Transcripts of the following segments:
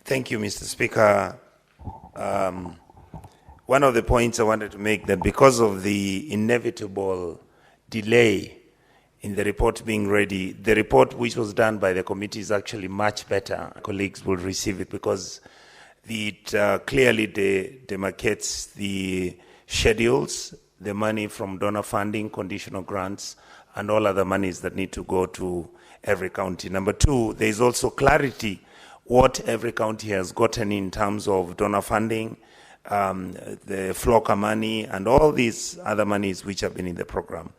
Thank you, Mr. Speaker. One of the points I wanted to make that because of the inevitable delay in the report being ready, the report which was done by the committee is actually much better. Colleagues will receive it because it clearly demarcates the schedules, the money from donor funding, conditional grants, and all other monies that need to go to every county. Number two, there is also clarity what every county has gotten in terms of donor funding, the FLOCA money, and all these other monies which have been in the program.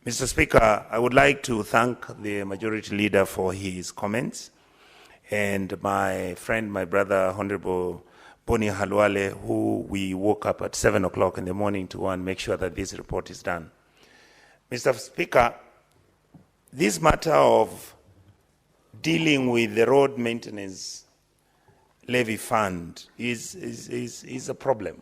Mr. Speaker, I would like to thank the Majority Leader for his comments, and my friend, my brother, Honorable Boni Halwale, who we woke up at 7 o'clock in the morning to go and make sure that this report is done. Mr. Speaker, this matter of dealing with the road maintenance levy fund is a problem.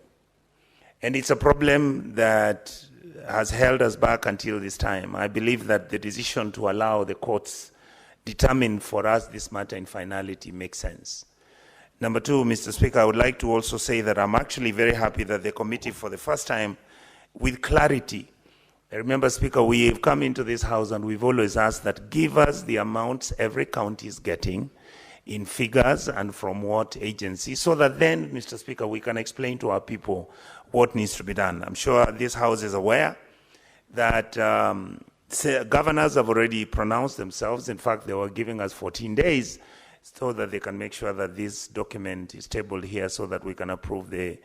And it's a problem that has held us back until this time. I believe that the decision to allow the courts determine for us this matter in finality makes sense. Number two, Mr. Speaker, I would like to also say that I'm actually very happy that the committee for the first time with clarity. I remember, Speaker, we have come into this house and we've always asked that give us the amounts every county is getting in figures and from what agency, so that then, Mr. Speaker, we can explain to our people what needs to be done. I'm sure this House is aware that governors have already pronounced themselves. In fact, they were giving us 14 days so that they can make sure that this document is tabled here so that we can approve the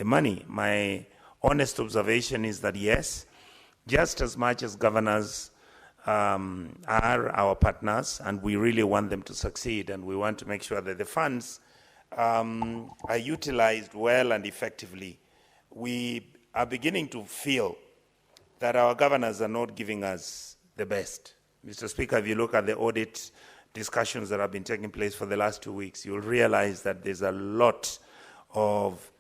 money. My honest observation is that, yes, just as much as governors are our partners and we really want them to succeed and we want to make sure that the funds are utilized well and effectively, we are beginning to feel that our governors are not giving us the best. Mr. Speaker, if you look at the audit discussions that have been taking place for the last 2 weeks, you'll realize that there's a lot of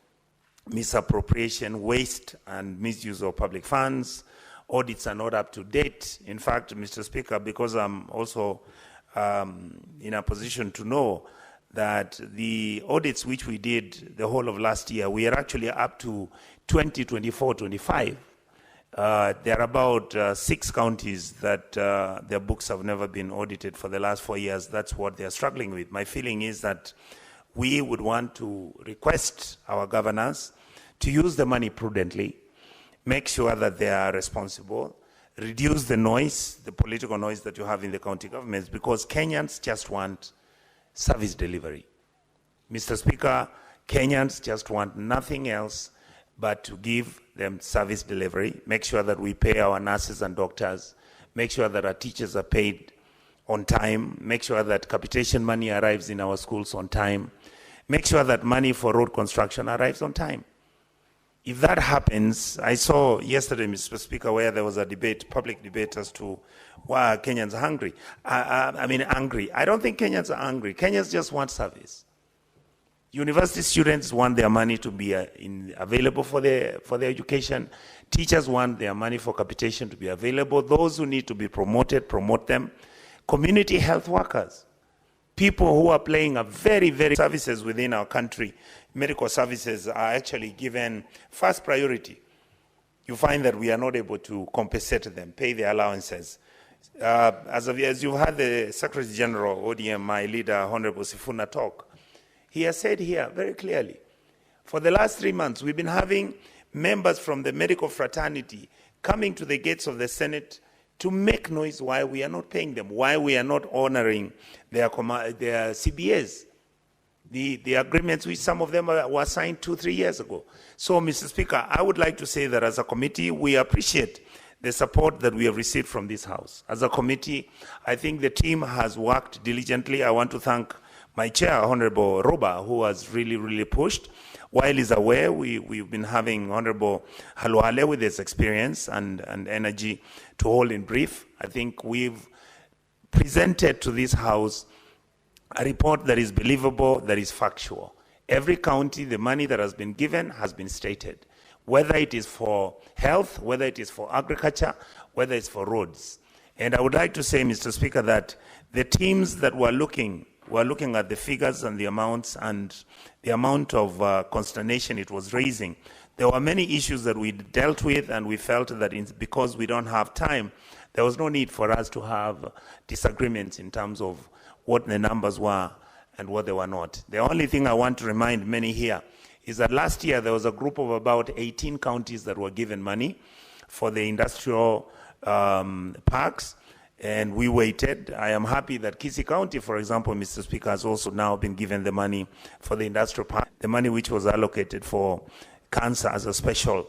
misappropriation, waste, and misuse of public funds. Audits are not up to date. In fact, Mr. Speaker, because I'm also in a position to know that the audits which we did the whole of last year, we are actually up to 2024-25. There are about 6 counties that their books have never been audited for the last 4 years. That's what they're struggling with. My feeling is that we would want to request our governors to use the money prudently, make sure that they are responsible, reduce the noise, the political noise that you have in the county governments, because Kenyans just want service delivery. Mr. Speaker, Kenyans just want nothing else but to give them service delivery, make sure that we pay our nurses and doctors, make sure that our teachers are paid on time, make sure that capitation money arrives in our schools on time, make sure that money for road construction arrives on time. If that happens, I saw yesterday, Mr. Speaker, where there was a debate, public debate as to why Kenyans are hungry. Angry. I don't think Kenyans are angry. Kenyans just want service. University students want their money to be available for their education. Teachers want their money for capitation to be available. Those who need to be promoted, promote them. Community health workers, people who are playing a very, very services within our country, medical services are actually given first priority. You find that we are not able to compensate them, pay their allowances. As you've had the Secretary General, ODM, my leader, Honorable Sifuna, talk, he has said here very clearly, for the last 3 months, we've been having members from the medical fraternity coming to the gates of the Senate to make noise why we are not paying them, why we are not honoring their CBAs, the agreements which some of them were signed 2-3 years ago. So, Mr. Speaker, I would like to say that as a committee, we appreciate the support that we have received from this House. As a committee, I think the team has worked diligently. I want to thank my chair, Honorable Roba, who has really, really pushed. While he's aware, we've been having Honorable Halwale with his experience and energy to hold in brief. I think we've presented to this House a report that is believable, that is factual. Every county, the money that has been given has been stated, whether it is for health, whether it is for agriculture, whether it's for roads. And I would like to say, Mr. Speaker, that the teams that were looking we're looking at the figures and the amounts and the amount of consternation it was raising. There were many issues that we dealt with, and we felt that because we don't have time, there was no need for us to have disagreements in terms of what the numbers were and what they were not. The only thing I want to remind many here is that last year there was a group of about 18 counties that were given money for the industrial parks, and we waited. I am happy that Kisii County, for example, Mr. Speaker, has also now been given the money for the industrial park, the money which was allocated for cancer as a special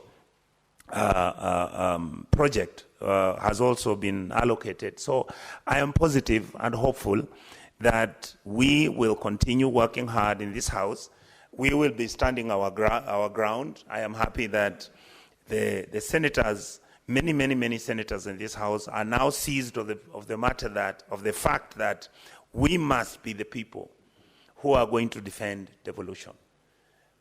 project has also been allocated. So I am positive and hopeful that we will continue working hard in this House. We will be standing our ground. I am happy that the senators, many senators in this House are now seized of the fact that we must be the people who are going to defend devolution.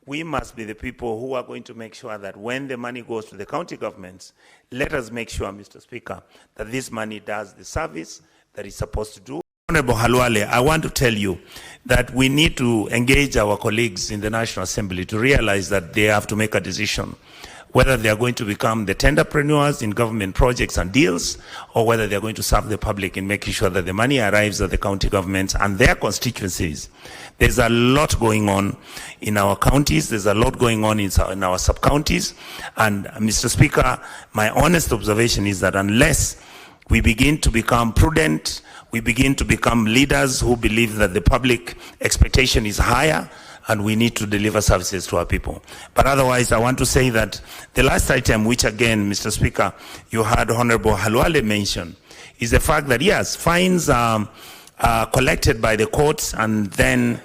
We must be the people who are going to make sure that when the money goes to the county governments, let us make sure, Mr. Speaker, that this money does the service that it's supposed to do. Honorable Halwale, I want to tell you that we need to engage our colleagues in the National Assembly to realize that they have to make a decision whether they are going to become the tenderpreneurs in government projects and deals, or whether they are going to serve the public in making sure that the money arrives at the county governments and their constituencies. There's a lot going on in our counties. There's a lot going on in our sub-counties. And Mr. Speaker, my honest observation is that unless we begin to become prudent, we begin to become leaders who believe that the public expectation is higher, and we need to deliver services to our people. But otherwise, I want to say that the last item, which again, Mr. Speaker, you had Honorable Halwale mention, is the fact that yes, fines are collected by the courts, and then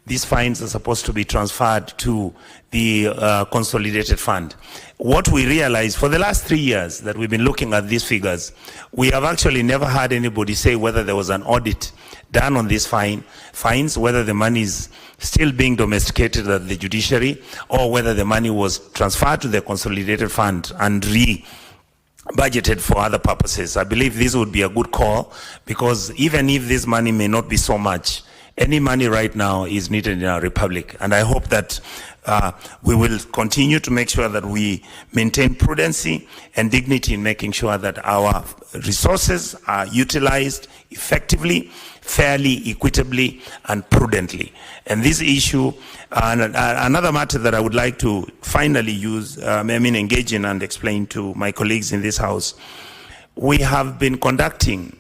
these fines are supposed to be transferred to the consolidated fund. What we realized for the last 3 years that we've been looking at these figures, we have actually never had anybody say whether there was an audit done on these fines, whether the money is still being domesticated at the judiciary, or whether the money was transferred to the consolidated fund and budgeted for other purposes. I believe this would be a good call, because even if this money may not be so much, any money right now is needed in our republic. And I hope that we will continue to make sure that we maintain prudency and dignity in making sure that our resources are utilized effectively, fairly, equitably, and prudently. And this issue, another matter that I would like to finally engage in and explain to my colleagues in this House, we have been conducting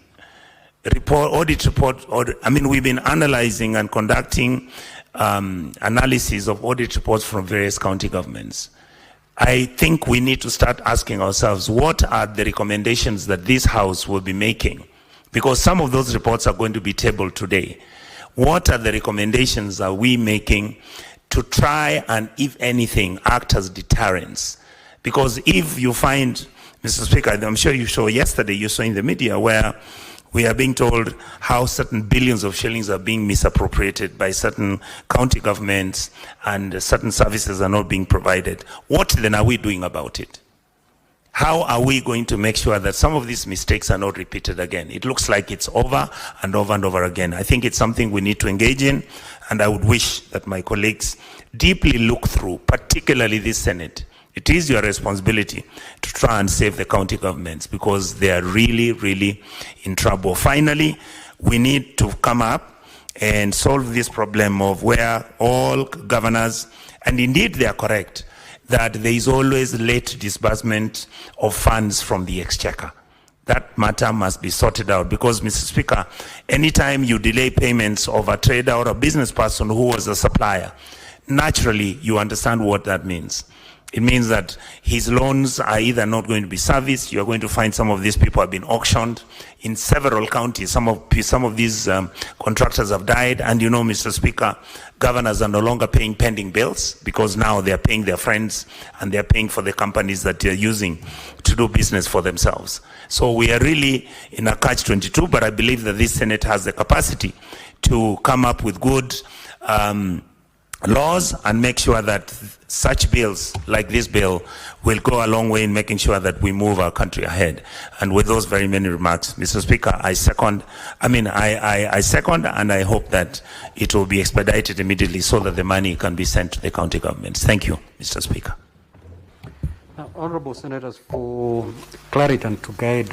we've been analyzing and conducting analysis of audit reports from various county governments. I think we need to start asking ourselves, what are the recommendations that this House will be making? Because some of those reports are going to be tabled today. What are the recommendations are we making to try and, if anything, act as deterrents? Because if you find, Mr. Speaker, I'm sure you saw yesterday, you saw in the media where we are being told how certain billions of shillings are being misappropriated by certain county governments, and certain services are not being provided. What then are we doing about it? How are we going to make sure that some of these mistakes are not repeated again? It looks like it's over and over and over again. I think it's something we need to engage in, and I would wish that my colleagues deeply look through, particularly this Senate. It is your responsibility to try and save the county governments, because they are really in trouble. Finally, we need to come up and solve this problem of where all governors, and indeed they are correct, that there is always late disbursement of funds from the exchequer. That matter must be sorted out, because, Mr. Speaker, anytime you delay payments of a trader or a business person who was a supplier, naturally you understand what that means. It means that his loans are either not going to be serviced. You're going to find some of these people have been auctioned in several counties. Some of these contractors have died, and you know, Mr. Speaker, governors are no longer paying pending bills, because now they're paying their friends and they're paying for the companies that they're using to do business for themselves. So we are really in a catch-22, but I believe that this Senate has the capacity to come up with good laws and make sure that such bills like this bill will go a long way in making sure that we move our country ahead. And with those very many remarks, Mr. Speaker, I second and I hope that it will be expedited immediately so that the money can be sent to the county governments. Thank you, Mr. Speaker. Honorable Senators, for clarity and to guide